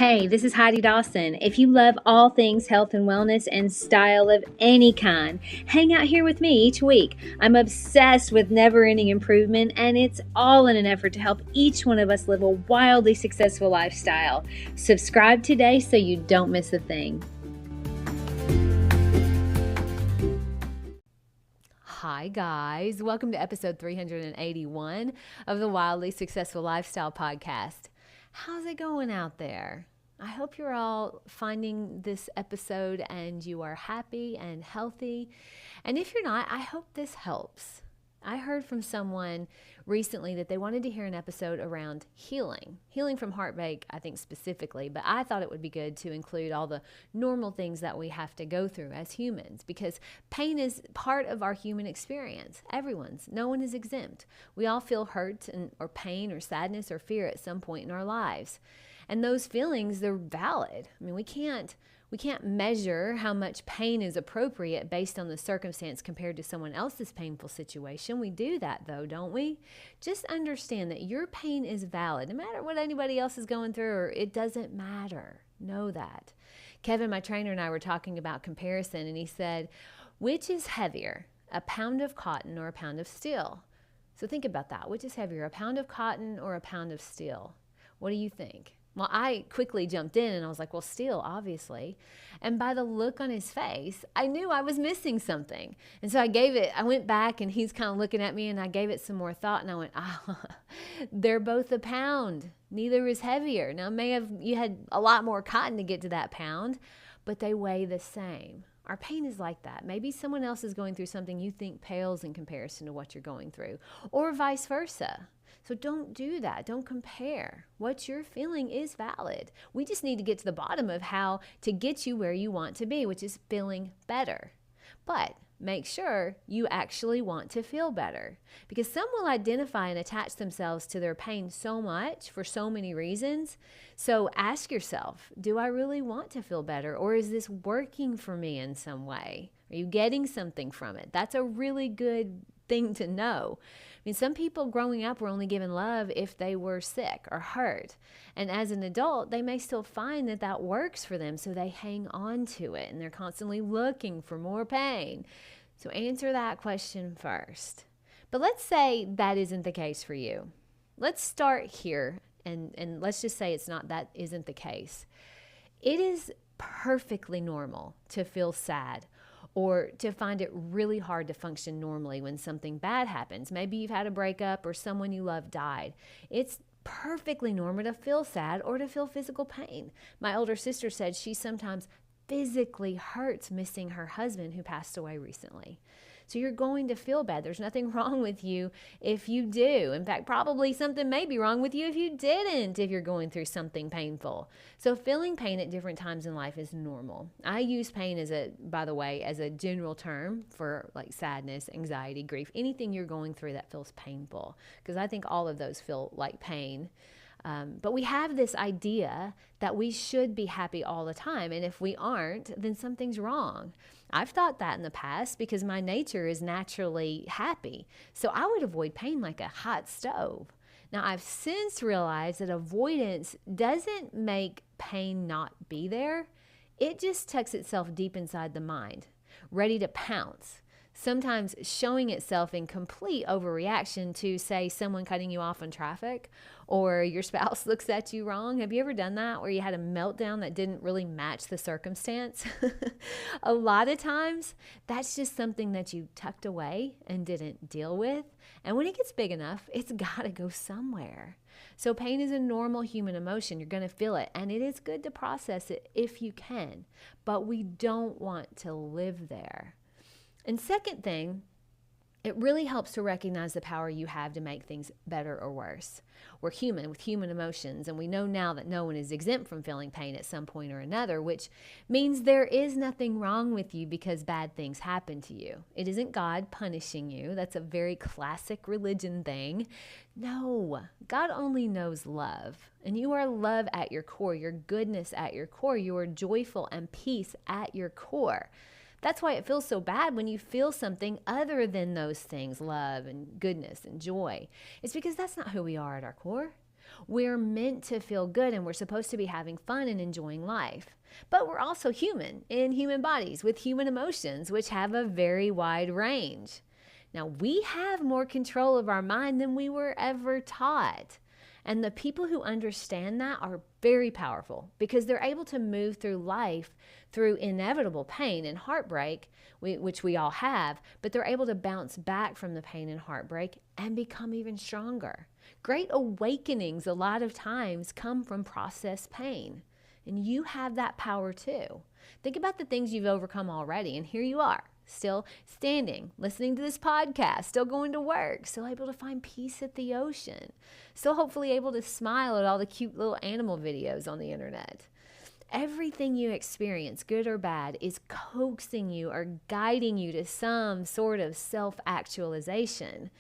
Hey, this is Heidi Dawson. If you love all things health and wellness and style of any kind, hang out here with me each week. I'm obsessed with never-ending improvement, and it's all in an effort to help each one of us live a wildly successful lifestyle. Subscribe today so you don't miss a thing. Hi guys, welcome to episode 381 of the Wildly Successful Lifestyle Podcast. How's it going out there? I hope you're all finding this episode and you are happy and healthy. And if you're not, I hope this helps. I heard from someone recently that they wanted to hear an episode around healing from heartbreak, I think specifically, but I thought it would be good to include all the normal things that we have to go through as humans, because pain is part of our human experience. No one is exempt. We all feel hurt or pain or sadness or fear at some point in our lives. And those feelings, they're valid. I mean, we can't measure how much pain is appropriate based on the circumstance compared to someone else's painful situation. We do that though, don't we? Just understand that your pain is valid. No matter what anybody else is going through, or it doesn't matter. Know that. Kevin, my trainer, and I were talking about comparison, and he said, which is heavier, a pound of cotton or a pound of steel? So think about that. Which is heavier, a pound of cotton or a pound of steel? What do you think? Well, I quickly jumped in and I was like, well, steel, obviously. And by the look on his face, I knew I was missing something. And so I went back and he's kind of looking at me, and I gave it some more thought, and I went, they're both a pound. Neither is heavier. Now, you had a lot more cotton to get to that pound, but they weigh the same. Our pain is like that. Maybe someone else is going through something you think pales in comparison to what you're going through, or vice versa. So don't do that. Don't compare. What you're feeling is valid. We just need to get to the bottom of how to get you where you want to be, which is feeling better. But make sure you actually want to feel better, because some will identify and attach themselves to their pain so much for so many reasons. So ask yourself, do I really want to feel better, or is this working for me in some way? Are you getting something from it? That's a really good thing to know. I mean, some people growing up were only given love if they were sick or hurt. And as an adult, they may still find that that works for them, so they hang on to it, and they're constantly looking for more pain. So answer that question first. But let's say that isn't the case for you. Let's start here, and let's just say that isn't the case. It is perfectly normal to feel sad, or to find it really hard to function normally when something bad happens. Maybe you've had a breakup or someone you love died. It's perfectly normal to feel sad or to feel physical pain. My older sister said she sometimes physically hurts missing her husband who passed away recently. So you're going to feel bad. There's nothing wrong with you if you do. In fact, probably something may be wrong with you if you didn't, if you're going through something painful. So feeling pain at different times in life is normal. I use pain as a general term for like sadness, anxiety, grief, anything you're going through that feels painful, because I think all of those feel like pain. But we have this idea that we should be happy all the time. And if we aren't, then something's wrong. I've thought that in the past because my nature is naturally happy. So I would avoid pain like a hot stove. Now, I've since realized that avoidance doesn't make pain not be there. It just tucks itself deep inside the mind, ready to pounce. Sometimes showing itself in complete overreaction to, say, someone cutting you off in traffic, or your spouse looks at you wrong. Have you ever done that, where you had a meltdown that didn't really match the circumstance? A lot of times, that's just something that you tucked away and didn't deal with. And when it gets big enough, it's got to go somewhere. So pain is a normal human emotion. You're going to feel it, and it is good to process it if you can. But we don't want to live there. And second thing, it really helps to recognize the power you have to make things better or worse. We're human with human emotions, and we know now that no one is exempt from feeling pain at some point or another, which means there is nothing wrong with you because bad things happen to you. It isn't God punishing you. That's a very classic religion thing. No, God only knows love, and you are love at your core, your goodness at your core, you are joyful and peace at your core. That's why it feels so bad when you feel something other than those things, love and goodness and joy. It's because that's not who we are at our core. We're meant to feel good and we're supposed to be having fun and enjoying life. But we're also human in human bodies with human emotions, which have a very wide range. Now, we have more control of our mind than we were ever taught. And the people who understand that are very powerful because they're able to move through life through inevitable pain and heartbreak, which we all have, but they're able to bounce back from the pain and heartbreak and become even stronger. Great awakenings a lot of times come from processed pain. And you have that power too. Think about the things you've overcome already, and here you are, still standing, listening to this podcast, still going to work, still able to find peace at the ocean, still hopefully able to smile at all the cute little animal videos on the internet. Everything you experience, good or bad, is coaxing you or guiding you to some sort of self-actualization.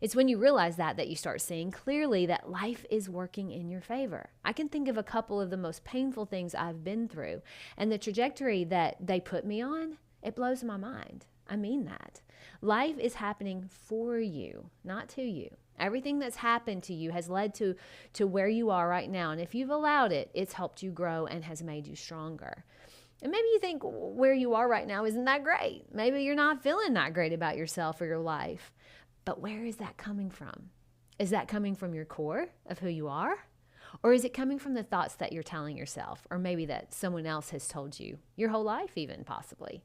It's when you realize that you start seeing clearly that life is working in your favor. I can think of a couple of the most painful things I've been through, and the trajectory that they put me on, it blows my mind. I mean that. Life is happening for you, not to you. Everything that's happened to you has led to where you are right now. And if you've allowed it, it's helped you grow and has made you stronger. And maybe you think where you are right now isn't that great. Maybe you're not feeling that great about yourself or your life. But where is that coming from? Is that coming from your core of who you are? Or is it coming from the thoughts that you're telling yourself? Or maybe that someone else has told you your whole life even, possibly.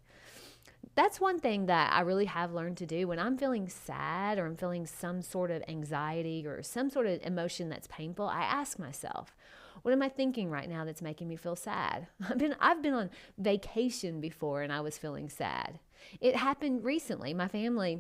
That's one thing that I really have learned to do when I'm feeling sad or I'm feeling some sort of anxiety or some sort of emotion that's painful. I ask myself, what am I thinking right now that's making me feel sad? I've been on vacation before and I was feeling sad. It happened recently. My family,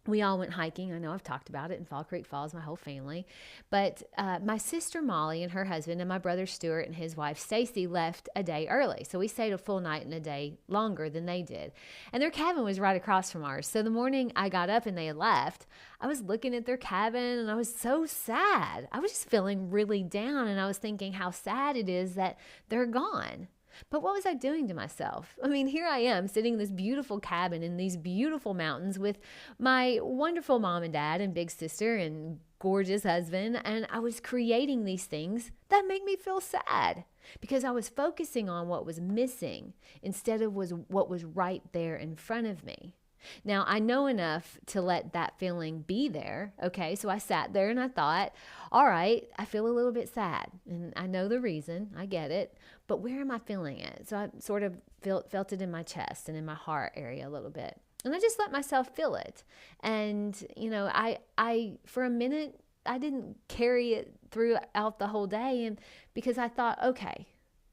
we all went hiking. I know I've talked about it in Fall Creek Falls, my whole family. But my sister Molly and her husband and my brother Stuart and his wife Stacy left a day early. So we stayed a full night and a day longer than they did. And their cabin was right across from ours. So the morning I got up and they had left, I was looking at their cabin and I was so sad. I was just feeling really down and I was thinking how sad it is that they're gone. But what was I doing to myself? I mean, here I am sitting in this beautiful cabin in these beautiful mountains with my wonderful mom and dad and big sister and gorgeous husband. And I was creating these things that make me feel sad because I was focusing on what was missing instead of what was right there in front of me. Now, I know enough to let that feeling be there, okay? So I sat there and I thought, all right, I feel a little bit sad. And I know the reason, I get it, but where am I feeling it? So I sort of felt it in my chest and in my heart area a little bit. And I just let myself feel it. And, you know, I for a minute, I didn't carry it throughout the whole day. And because I thought, okay,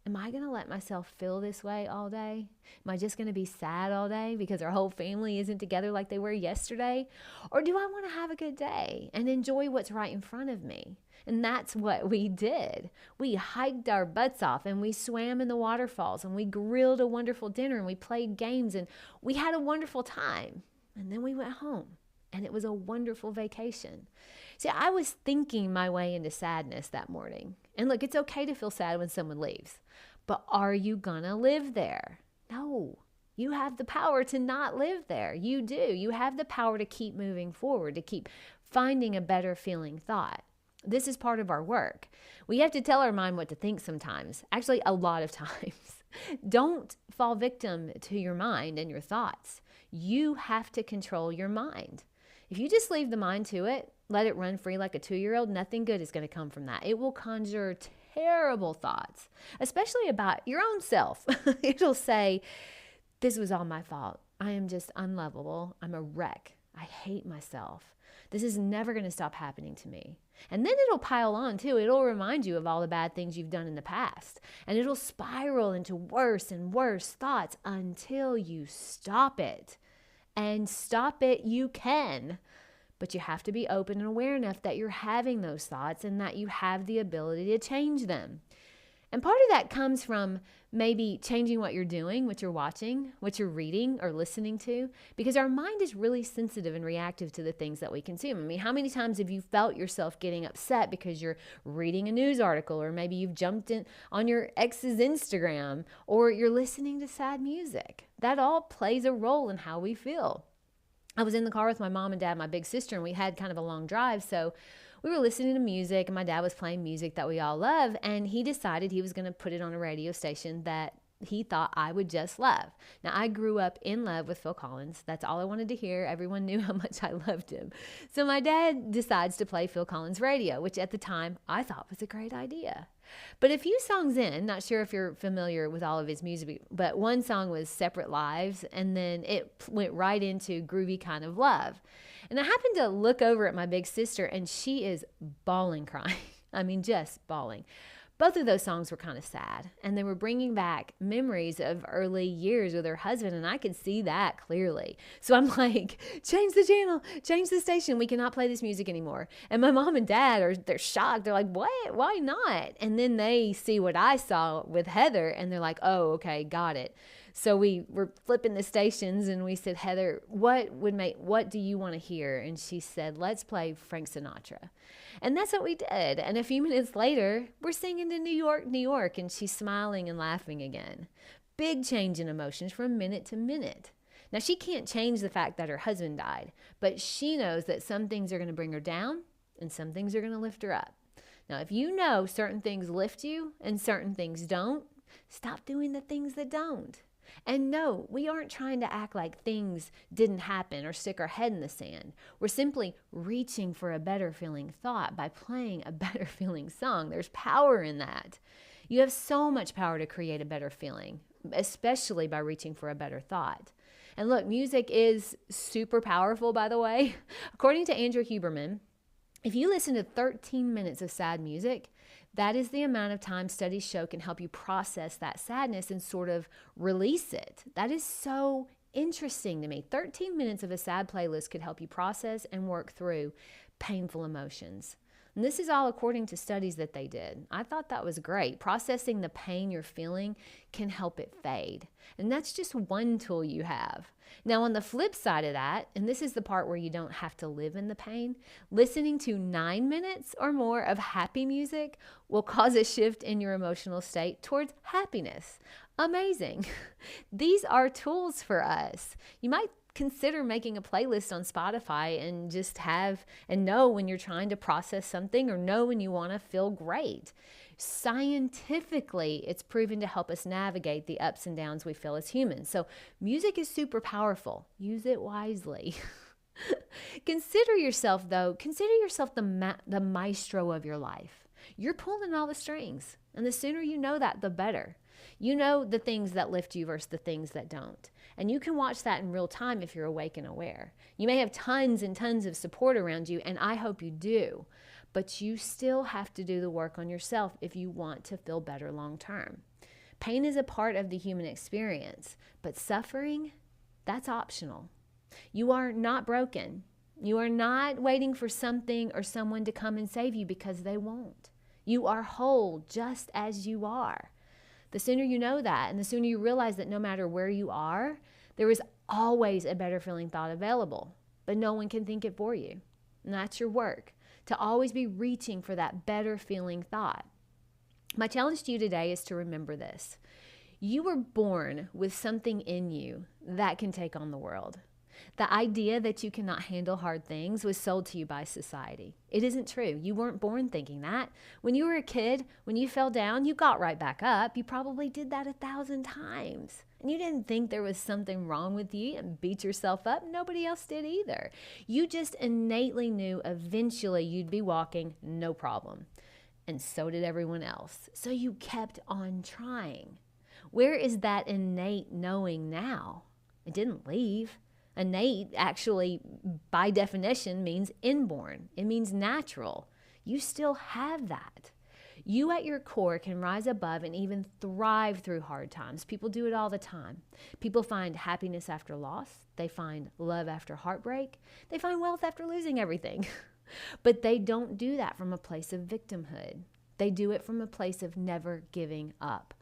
am I going to let myself feel this way all day? Am I just going to be sad all day because our whole family isn't together like they were yesterday? Or do I want to have a good day and enjoy what's right in front of me? And that's what we did. We hiked our butts off and we swam in the waterfalls and we grilled a wonderful dinner and we played games and we had a wonderful time. And then we went home and it was a wonderful vacation. See, I was thinking my way into sadness that morning. And look, it's okay to feel sad when someone leaves, but are you gonna live there? No, you have the power to not live there. You do. You have the power to keep moving forward, to keep finding a better feeling thought. This is part of our work. We have to tell our mind what to think sometimes, actually a lot of times. Don't fall victim to your mind and your thoughts. You have to control your mind. If you just leave the mind to it, let it run free like a 2-year-old, nothing good is going to come from that. It will conjure terrible thoughts, especially about your own self. It'll say, this was all my fault. I am just unlovable. I'm a wreck. I hate myself. This is never going to stop happening to me. And then it'll pile on too. It'll remind you of all the bad things you've done in the past. And it'll spiral into worse and worse thoughts until you stop it. And stop it you can. But you have to be open and aware enough that you're having those thoughts and that you have the ability to change them. And part of that comes from maybe changing what you're doing, what you're watching, what you're reading or listening to, because our mind is really sensitive and reactive to the things that we consume. I mean, how many times have you felt yourself getting upset because you're reading a news article, or maybe you've jumped in on your ex's Instagram, or you're listening to sad music? That all plays a role in how we feel. I was in the car with my mom and dad, my big sister, and we had kind of a long drive. So we were listening to music, and my dad was playing music that we all love. And he decided he was going to put it on a radio station that he thought I would just love. Now, I grew up in love with Phil Collins. That's all I wanted to hear. Everyone knew how much I loved him. So my dad decides to play Phil Collins radio, which at the time I thought was a great idea. But a few songs in, not sure if you're familiar with all of his music, but one song was Separate Lives, and then it went right into Groovy Kind of Love. And I happened to look over at my big sister, and she is bawling crying. I mean, just bawling. Both of those songs were kind of sad, and they were bringing back memories of early years with her husband, and I could see that clearly. So I'm like, change the channel, change the station. We cannot play this music anymore. And my mom and dad they're shocked. They're like, what? Why not? And then they see what I saw with Heather, and they're like, oh, okay, got it. So we were flipping the stations, and we said, Heather, what do you want to hear? And she said, let's play Frank Sinatra. And that's what we did. And a few minutes later, we're singing to New York, New York, and she's smiling and laughing again. Big change in emotions from minute to minute. Now, she can't change the fact that her husband died, but she knows that some things are going to bring her down and some things are going to lift her up. Now, if you know certain things lift you and certain things don't, stop doing the things that don't. And no, we aren't trying to act like things didn't happen or stick our head in the sand. We're simply reaching for a better feeling thought by playing a better feeling song. There's power in that. You have so much power to create a better feeling, especially by reaching for a better thought. And look, music is super powerful, by the way. According to Andrew Huberman, if you listen to 13 minutes of sad music, that is the amount of time studies show can help you process that sadness and sort of release it. That is so interesting to me. 13 minutes of a sad playlist could help you process and work through painful emotions. And this is all according to studies that they did. I thought that was great. Processing the pain you're feeling can help it fade. And that's just one tool you have. Now, on the flip side of that, and this is the part where you don't have to live in the pain, listening to 9 minutes or more of happy music will cause a shift in your emotional state towards happiness. Amazing. These are tools for us. You might consider making a playlist on Spotify and just have and know when you're trying to process something or know when you want to feel great. Scientifically, it's proven to help us navigate the ups and downs we feel as humans. So music is super powerful. Use it wisely. Consider yourself the maestro of your life. You're pulling all the strings, and the sooner you know that, the better. You know the things that lift you versus the things that don't. And you can watch that in real time if you're awake and aware. You may have tons and tons of support around you, and I hope you do. But you still have to do the work on yourself if you want to feel better long term. Pain is a part of the human experience, but suffering, that's optional. You are not broken. You are not waiting for something or someone to come and save you, because they won't. You are whole just as you are. The sooner you know that, and the sooner you realize that no matter where you are, there is always a better feeling thought available, but no one can think it for you. And that's your work, to always be reaching for that better feeling thought. My challenge to you today is to remember this. You were born with something in you that can take on the world. The idea that you cannot handle hard things was sold to you by society. It isn't true. You weren't born thinking that. When you were a kid, when you fell down, you got right back up. You probably did that 1,000 times. And you didn't think there was something wrong with you and beat yourself up. Nobody else did either. You just innately knew eventually you'd be walking, no problem. And so did everyone else. So you kept on trying. Where is that innate knowing now? It didn't leave. Innate actually, by definition, means inborn. It means natural. You still have that. You at your core can rise above and even thrive through hard times. People do it all the time. People find happiness after loss. They find love after heartbreak. They find wealth after losing everything. But they don't do that from a place of victimhood. They do it from a place of never giving up.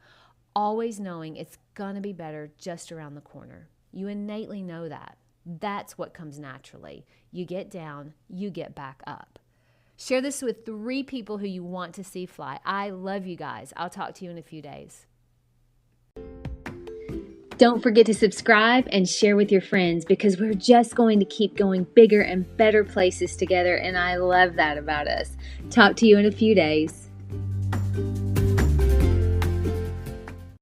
Always knowing it's going to be better just around the corner. You innately know that. That's what comes naturally. You get down, you get back up. Share this with 3 people who you want to see fly. I love you guys. I'll talk to you in a few days. Don't forget to subscribe and share with your friends because we're just going to keep going bigger and better places together, and I love that about us. Talk to you in a few days.